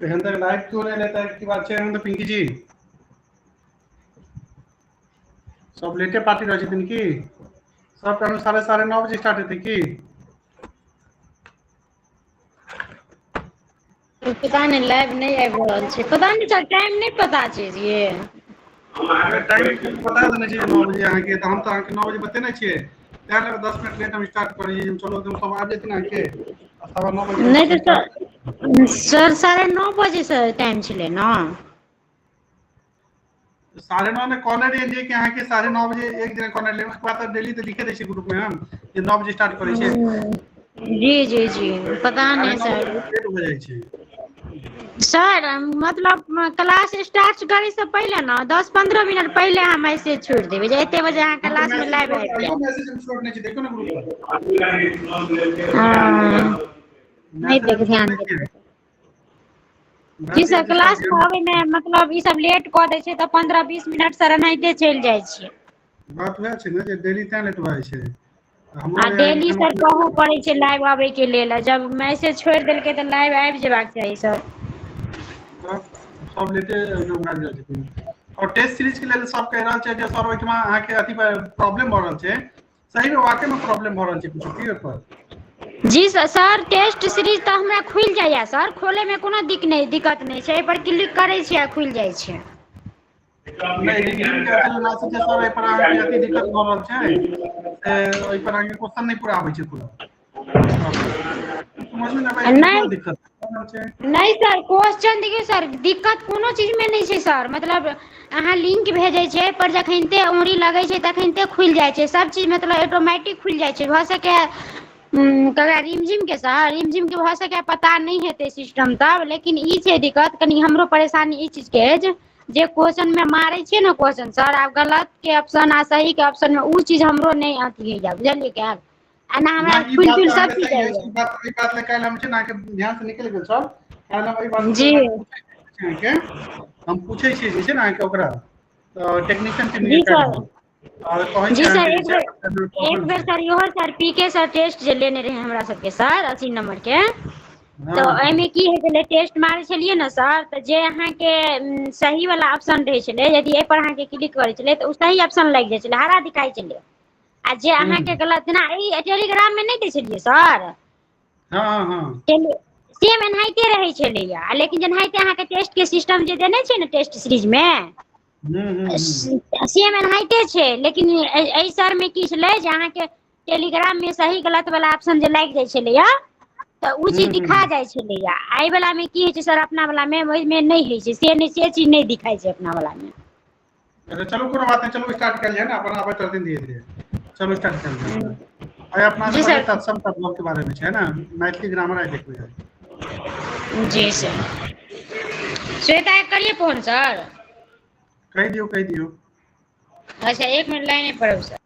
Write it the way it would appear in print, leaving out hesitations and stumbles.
एहन तक लाइव क्यों नहीं लेता है की बात छै हम तो पिंकी जी सब लेटे पार्टी रह छथिन की सब काम 9:30 बजे स्टार्ट हेतै की पता नहीं लाइव नहीं आबि रहल छै पता नहीं सर टाइम नहीं पता छै ये टाइम बता देने चाहिए 9 बजे अहाँ के हम तो अहाँ के 9 बजे बतेने छियै तै लगे 10 मिनट लेट हम स्टार्ट करै छी चलो तुम सब आ जेथिन अहाँ के 9:15 बजे नहीं तो सर 9:30 बजे से टाइम छलै ना 9:30 में कॉर्नर ये कि अहाँ के 9:30 बजे एक दिन कॉर्नर लेबै के बाद डेली तो लिखे दै छी ग्रुप में हम कि 9 बजे स्टार्ट करै छै जी पता नहीं सर लेट हो जाइ छै सर मतलब क्लास स्टार्ट करे से पहले ना 10-15 मिनट पहले हम मैसेज छोड़ देबे जे एते बजे अहाँ क्लास में लाइव आबि जाए मैसेज हम छोड़ने छी देखो ना ग्रुप पर नहीं देख ध्यान दे जी सर क्लास में आवे में मतलब ई सब लेट क दै छै त 15-20 मिनट सर एनाहिते चलि जाइ छै बात वह छै ने जे डेली तै लेट भऽ छै आ डेली सर कहू पड़ै छै लाइव आबै के लेल जब मैसेज छोड़ देलकै त लाइव आबि जेबाक चाही सर सब लेटे एकदम भाग जाइ छथिन और टेस्ट सीरीज के लेल सब कह रहल छै जे सर ओइठमा अहाँ के अथी प्रॉब्लम भ रहल छै सही में वाकई में प्रॉब्लम भ रहल छै कुछ की पर जी सर टेस्ट सीरीज त हमरा खुलि जाइए सर खोले में कोनो दिक्कत नहीं छै पर क्लिक करै छियै आ खुलि जाइ छै नहीं रिव्यू के अथी मैसेज सर ए पर अहाँ के अथी दिक्कत भ रहल छै ओइ पर अहाँ के क्वेश्चन नहीं पूरा आबै छै पूरा समझ में ना आबै दिक्कत नहीं सर क्वेश्चन देखिए सर दिक्कत कोनो चीज में नहीं छै सर मतलब अहाँ लिंक भेजै छै पर जखनते उंगली लगै छै तखनते खुलि जाइ छै सब चीज मतलब ऑटोमेटिक खुलि जाइ छै भ सके ककरा रिमझिम के सर रिमझिम के भ सके पता नहीं हेतै सिस्टम तब लेकिन ई छै दिक्कत कनी हमरो परेशानी ई चीज के जे क्वेश्चन में मारै छियै ने क्वेश्चन सर आब गलत के ऑप्शन आ सही के ऑप्शन में उ चीज हमरो नहीं अथी होइया बुझलियै क्या एना हमरा खुलि सब चीज ई बात ले काल हम छै ना के ध्यान से निकल गेल सब काल हम ई बात जी के हम पूछै छियै जे छै ना के ओकरा टेक्नीशियन के जी सर और कहै जी छै सर एक बेर सर इहो सर पीके सर टेस्ट जे लेने रहे हमरा सबके सर 80 नंबर के तो एमे की है छले टेस्ट मारे छलिए ना सर तो जे अहाँ के सही वाला ऑप्शन रहे छले यदि ए पर अहाँ के क्लिक करे छले तो सही ऑप्शन लग जाय छले हरा दिखाई छले आ जे अहाँ के गलत ना ई टेलीग्राम में नहीं दै छलिए सर हां सेम एनाहिते रहे छलैया लेकिन जेनाहिते अहाँ के टेस्ट के सिस्टम जे देने छै ना टेस्ट सीरीज में सेम एनाहिते छै लेकिन ए सर में की छले जे अहाँ के टेलीग्राम में सही गलत वाला ऑप्शन जे लाग जाय छलैया तो उ चीज दिखा जाय छलैया आई वाला में की है छै सर अपना वाला में ओइ में नहीं है छै से चीज नहीं दिखाई छै अपना वाला में अच्छा चलो कोनो बात नहीं चलो स्टार्ट कर लिया ना अपन आबे चलते धीरे-धीरे चलो स्टार्ट कर लिया आय अपना से पहले तत्सम तत्व के बारे में है ना मैथिली ग्रामर आइ देखो जी सर श्वेता करिए फोन सर कह दियो अच्छा 1 मिनट लाइन पर सर